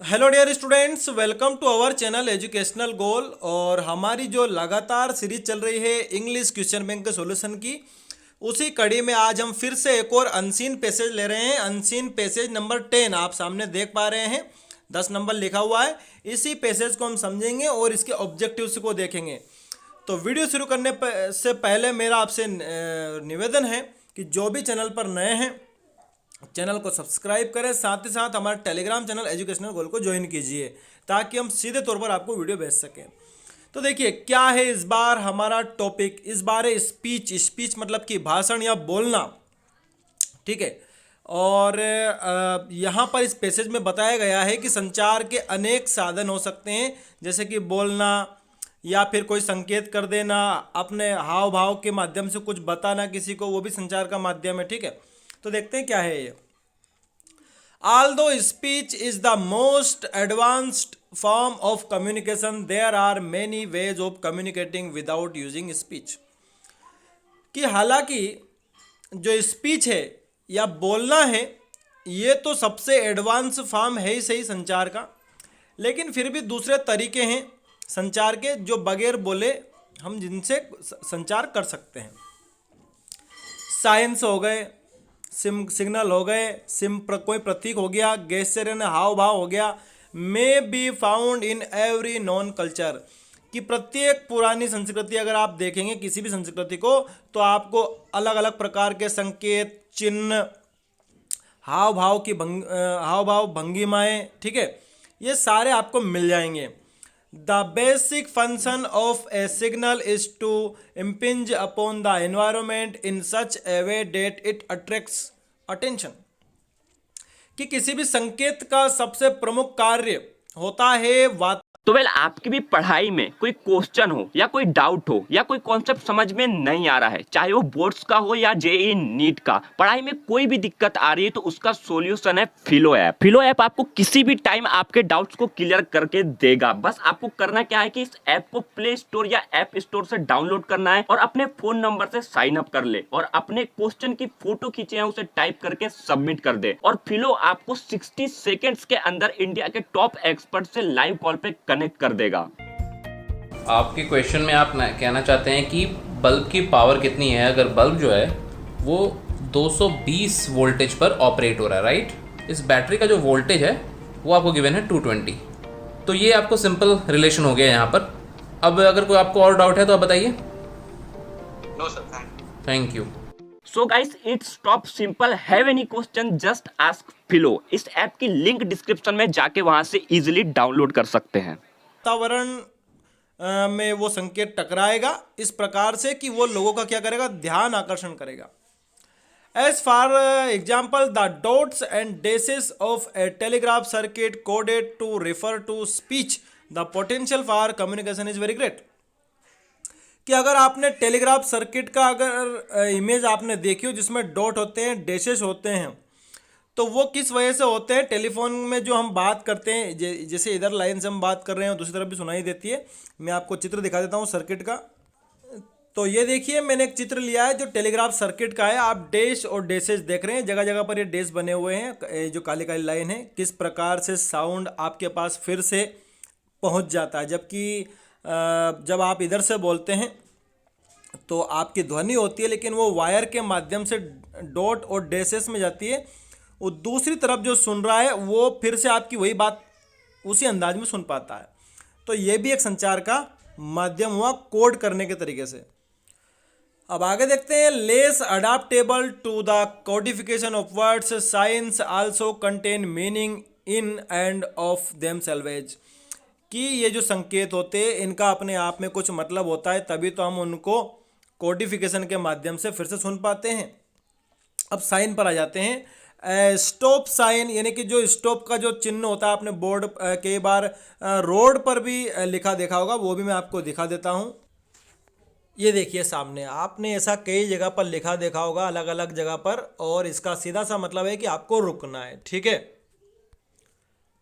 Hello dear students, welcome to our channel educational goal. और हमारी जो लगातार सीरीज चल रही है इंग्लिश क्वेश्चन बैंक के सॉल्यूशन की, उसी कड़ी में आज हम फिर से एक और अनसीन पैसेज ले रहे हैं। अनसीन पैसेज नंबर 10 आप सामने देख पा रहे हैं, 10 नंबर लिखा हुआ है। इसी पैसेज को हम समझेंगे और इसके ऑब्जेक्टिव्स को देखेंगे। तो वीडियो शुरू करने से पहले मेरा आपसे निवेदन है कि जो भी चैनल पर नए हैं चैनल को सब्सक्राइब करें, साथ ही साथ हमारे टेलीग्राम चैनल एजुकेशनल गोल को ज्वाइन कीजिए ताकि हम सीधे तौर पर आपको वीडियो भेज सकें। तो देखिए क्या है इस बार हमारा टॉपिक। इस बार है स्पीच। स्पीच मतलब कि भाषण या बोलना, ठीक है। और यहाँ पर इस पैसेज में बताया गया है कि संचार के अनेक साधन हो सकते हैं, जैसे कि बोलना या फिर कोई संकेत कर देना, अपने हाव भाव के माध्यम से कुछ बताना किसी को, वो भी संचार का माध्यम है, ठीक है। तो देखते हैं क्या है ये। Although speech is the most advanced form of communication, there are many ways of communicating without using speech। कि हालांकि जो स्पीच है या बोलना है ये तो सबसे एडवांस फॉर्म है ही सही संचार का, लेकिन फिर भी दूसरे तरीके हैं संचार के जो बगैर बोले हम जिनसे संचार कर सकते हैं। साइंस हो गए, सिग्नल हो गए, कोई प्रतीक हो गया, गेस्चर यानी हाव भाव हो गया। May be found in every non culture, कि प्रत्येक पुरानी संस्कृति अगर आप देखेंगे किसी भी संस्कृति को तो आपको अलग अलग प्रकार के संकेत, चिन्ह, हाव भाव भंगिमाएं, ठीक है, ये सारे आपको मिल जाएंगे। The basic function of a signal is to impinge upon the environment in such a way that it attracts attention। कि किसी भी संकेत का सबसे प्रमुख कार्य होता है तो आपकी भी पढ़ाई में कोई क्वेश्चन हो या कोई डाउट हो या कोई कॉन्सेप्ट समझ में नहीं आ रहा है, चाहे वो बोर्ड्स का हो या जेईई नीट का, पढ़ाई में कोई भी दिक्कत आ रही है तो उसका सॉल्यूशन है फिलो ऐप। फिलो ऐप आपको किसी भी टाइम आपके डाउट्स को क्लियर करके देगा। बस आपको करना क्या है कि इस ऐप को प्ले स्टोर या ऐप स्टोर से डाउनलोड करना है और अपने फोन नंबर से साइन अप कर ले और अपने क्वेश्चन की फोटो खींचे हैं उसे टाइप करके सबमिट कर दे और फिलो आपको 60 सेकेंड्स के अंदर इंडिया के टॉप एक्सपर्ट से लाइव कॉल पे कनेक्ट कर देगा। आपके क्वेश्चन में आप कहना चाहते हैं कि बल्ब की पावर कितनी है। अगर बल्ब जो है वो 220 वोल्टेज पर ऑपरेट हो रहा है, राइट। इस बैटरी का जो वोल्टेज है वो आपको गिवन है 220। तो ये आपको सिंपल रिलेशन हो गया यहाँ पर। अब अगर कोई आपको और डाउट है तो आप बताइए। No sir, thank you. So guys, it's top simple. Have any question just ask Filo. इस ऐप की लिंक डिस्क्रिप्शन में जाके वहां से इजीली डाउनलोड कर सकते हैं। वातावरण में वो संकेत टकराएगा इस प्रकार से कि वो लोगों का क्या करेगा, ध्यान आकर्षण करेगा। As for example the dots and dashes of a telegraph circuit coded to refer to speech, the potential for communication is very great. कि अगर आपने टेलीग्राफ सर्किट का अगर इमेज आपने देखी हो जिसमें डॉट होते हैं, डैशेस होते हैं, तो वो किस वजह से होते हैं। टेलीफोन में जो हम बात करते हैं, जैसे इधर लाइन से हम बात कर रहे हैं दूसरी तरफ भी सुनाई देती है। मैं आपको चित्र दिखा देता हूँ सर्किट का। तो ये देखिए मैंने एक चित्र लिया है जो टेलीग्राफ सर्किट का है। आप डैश और डैशेज देख रहे हैं, जगह जगह पर ये डैश बने हुए हैं, जो काली काली लाइन है। किस प्रकार से साउंड आपके पास फिर से पहुँच जाता है, जबकि जब आप इधर से बोलते हैं तो आपकी ध्वनि होती है लेकिन वो वायर के माध्यम से डॉट और डैशेस में जाती है। वो दूसरी तरफ जो सुन रहा है वो फिर से आपकी वही बात उसी अंदाज में सुन पाता है। तो ये भी एक संचार का माध्यम हुआ कोड करने के तरीके से। अब आगे देखते हैं। Less adaptable to the codification of words, signs also contain meaning in and of themselves. कि ये जो संकेत होते हैं इनका अपने आप में कुछ मतलब होता है, तभी तो हम उनको कोडिफिकेशन के माध्यम से फिर से सुन पाते हैं। अब साइन पर आ जाते हैं। स्टॉप साइन यानी कि जो स्टॉप का जो चिन्ह होता है, आपने बोर्ड कई बार रोड पर भी लिखा देखा होगा, वो भी मैं आपको दिखा देता हूँ। ये देखिए सामने आपने ऐसा कई जगह पर लिखा देखा होगा, अलग अलग जगह पर, और इसका सीधा सा मतलब है कि आपको रुकना है, ठीक है।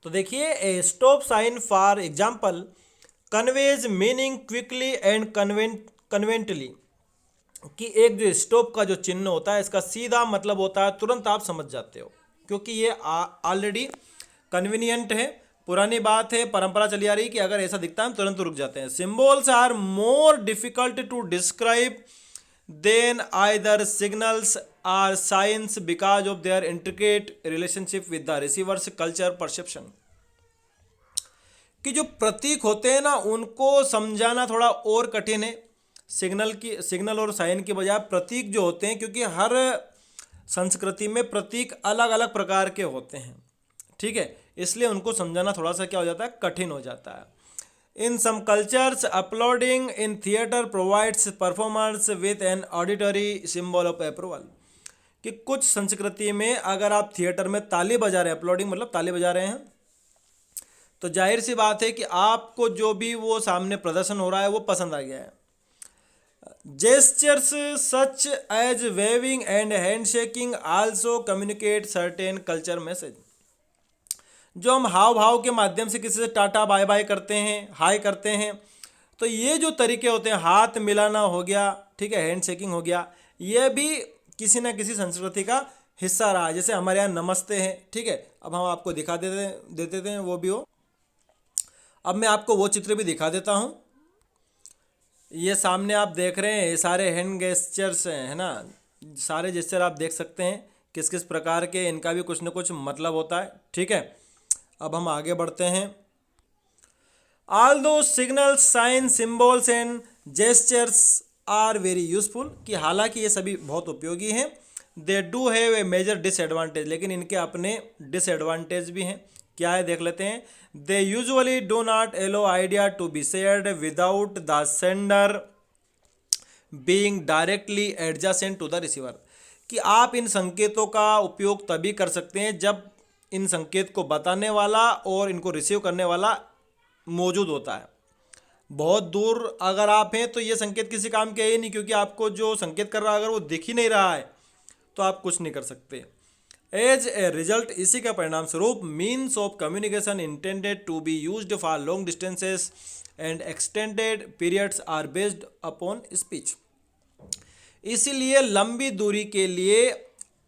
तो देखिए a stop sign for example conveys meaning quickly and conveniently. कि एक जो स्टॉप का जो चिन्ह होता है इसका सीधा मतलब होता है तुरंत आप समझ जाते हो, क्योंकि ये ऑलरेडी कन्वीनियंट है, पुरानी बात है, परंपरा चली आ रही कि अगर ऐसा दिखता है हम तुरंत रुक जाते हैं। Symbols are more difficult to describe than either signals or signs because of their intricate relationship with the receiver's culture perception. कि जो प्रतीक होते हैं ना उनको समझाना थोड़ा और कठिन है सिग्नल और साइन के बजाय प्रतीक जो होते हैं, क्योंकि हर संस्कृति में प्रतीक अलग अलग प्रकार के होते हैं, ठीक है, इसलिए उनको समझाना थोड़ा सा क्या हो जाता है, कठिन हो जाता है। In some cultures applauding in theatre provides performers with an auditory symbol of approval. कि कुछ संस्कृति में अगर आप थिएटर में ताली बजा रहे हैं, अपलोडिंग मतलब ताली बजा रहे हैं, तो जाहिर सी बात है कि आपको जो भी वो सामने प्रदर्शन हो रहा है वो पसंद आ गया है। Gestures such as waving and handshaking also communicate certain culture message. जो हम हाव भाव के माध्यम से किसी से टाटा बाय बाय करते हैं, हाय करते हैं, तो ये जो तरीके होते हैं, हाथ मिलाना हो गया, ठीक है, हैंडशेकिंग हो गया, ये भी किसी ना किसी संस्कृति का हिस्सा रहा है। जैसे हमारे यहाँ नमस्ते है, ठीक है, अब हम आपको दिखा देते हैं वो भी हो। अब मैं आपको वो चित्र भी दिखा देता हूँ। ये सामने आप देख रहे हैं, ये सारे हैंड गेस्चर्स हैं, है ना, सारे जेस्चर आप देख सकते हैं किस किस प्रकार के, इनका भी कुछ ना कुछ मतलब होता है, ठीक है। अब हम आगे बढ़ते हैं। Although signal sign symbols and gestures are very useful. कि हालांकि ये सभी बहुत उपयोगी हैं, they do have a major disadvantage, लेकिन इनके अपने डिसएडवांटेज भी हैं। क्या है देख लेते हैं। They usually do not allow idea to be shared without the sender being directly adjacent to the receiver. कि आप इन संकेतों का उपयोग तभी कर सकते हैं जब इन संकेत को बताने वाला और इनको रिसीव करने वाला मौजूद होता है। बहुत दूर अगर आप हैं तो ये संकेत किसी काम के है ही नहीं, क्योंकि आपको जो संकेत कर रहा है अगर वो दिख ही नहीं रहा है तो आप कुछ नहीं कर सकते। एज ए रिजल्ट, इसी का परिणाम स्वरूप means of communication intended to be used for long distances and extended periods are based upon speech. इसीलिए लंबी दूरी के लिए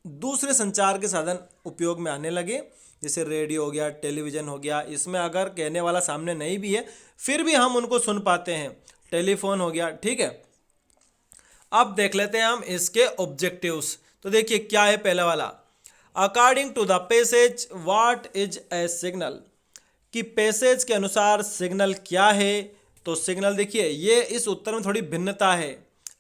दूसरे संचार के साधन उपयोग में आने लगे, जैसे रेडियो हो गया, टेलीविज़न हो गया। इसमें अगर कहने वाला सामने नहीं भी है फिर भी हम उनको सुन पाते हैं। टेलीफोन हो गया, ठीक है। अब देख लेते हैं हम इसके ऑब्जेक्टिव्स। तो देखिए क्या है पहला वाला, according to the passage what is a signal. कि पैसेज के अनुसार सिग्नल क्या है। तो सिग्नल देखिए ये इस उत्तर में थोड़ी भिन्नता है,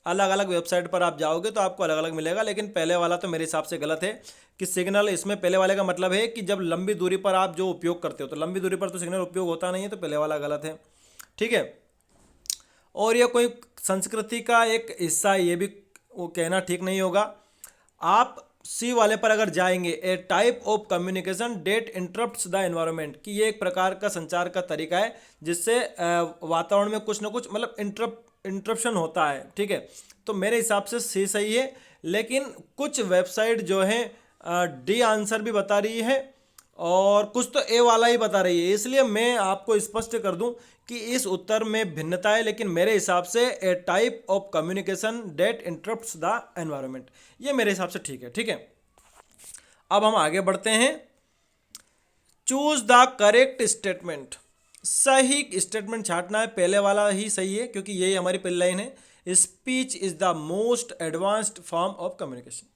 अलग अलग वेबसाइट पर आप जाओगे तो आपको अलग अलग मिलेगा, लेकिन पहले वाला तो मेरे हिसाब से गलत है। कि सिग्नल, इसमें पहले वाले का मतलब है कि जब लंबी दूरी पर आप जो उपयोग करते हो, तो लंबी दूरी पर तो सिग्नल उपयोग होता नहीं है, तो पहले वाला गलत है, ठीक है। और ये कोई संस्कृति का एक हिस्सा है, ये भी वो कहना ठीक नहीं होगा। आप सी वाले पर अगर जाएंगे, a type of communication that interrupts the environment. कि ये एक प्रकार का संचार का तरीका है जिससे वातावरण में कुछ ना कुछ मतलब इंटरप्शन होता है, ठीक है। तो मेरे हिसाब से सी सही है, लेकिन कुछ वेबसाइट जो है डी आंसर भी बता रही है और कुछ तो ए वाला ही बता रही है। इसलिए मैं आपको स्पष्ट कर दूं कि इस उत्तर में भिन्नता है, लेकिन मेरे हिसाब से a type of communication that interrupts the environment, ये मेरे हिसाब से ठीक है, ठीक है। अब हम आगे बढ़ते हैं। Choose the correct statement. सही स्टेटमेंट छांटना है, पहले वाला ही सही है क्योंकि यही हमारी पहली लाइन है। Speech is the most advanced form of communication,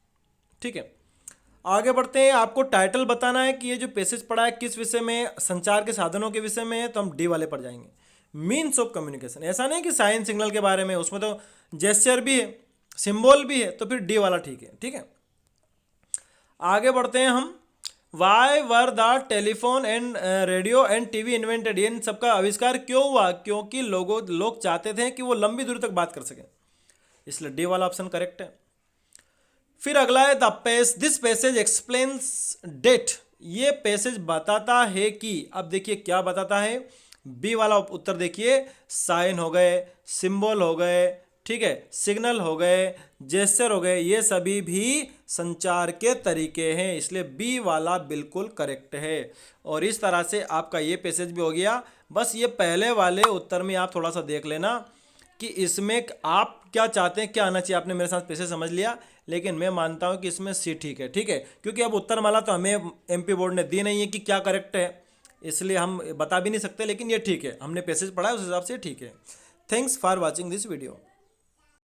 ठीक है। आगे बढ़ते हैं। आपको टाइटल बताना है कि ये जो पैसेज पढ़ा है किस विषय में, संचार के साधनों के विषय में है, तो हम डी वाले पर जाएंगे। मीन्स ऑफ कम्युनिकेशन, ऐसा नहीं कि साइन सिग्नल के बारे में, उसमें तो जेस्चर भी है, सिंबल भी है, तो फिर डी वाला ठीक है, ठीक है। आगे बढ़ते हैं हम। Why were the telephone and radio and TV invented. इन सबका आविष्कार क्यों हुआ? क्योंकि लोग चाहते थे कि वो लंबी दूरी तक बात कर सकें, इसलिए डी वाला ऑप्शन करेक्ट है। फिर अगला है दिस पैसेज एक्सप्लेन्स डेट। ये पैसेज बताता है कि, अब देखिए क्या बताता है। बी वाला उत्तर देखिए, साइन हो गए, सिंबल हो गए, ठीक है, सिग्नल हो गए, जेस्चर हो गए, ये सभी भी संचार के तरीके हैं, इसलिए बी वाला बिल्कुल करेक्ट है। और इस तरह से आपका ये पैसेज भी हो गया। बस ये पहले वाले उत्तर में आप थोड़ा सा देख लेना कि इसमें आप क्या चाहते हैं, क्या आना चाहिए। आपने मेरे साथ पैसेज समझ लिया, लेकिन मैं मानता हूं कि इसमें सी ठीक है, ठीक है, क्योंकि अब उत्तर माला तो हमें एमपी बोर्ड ने दी नहीं है कि क्या करेक्ट है, इसलिए हम बता भी नहीं सकते, लेकिन ये ठीक है, हमने पैसेज पढ़ा है उस हिसाब से ठीक है। Thanks for watching this video.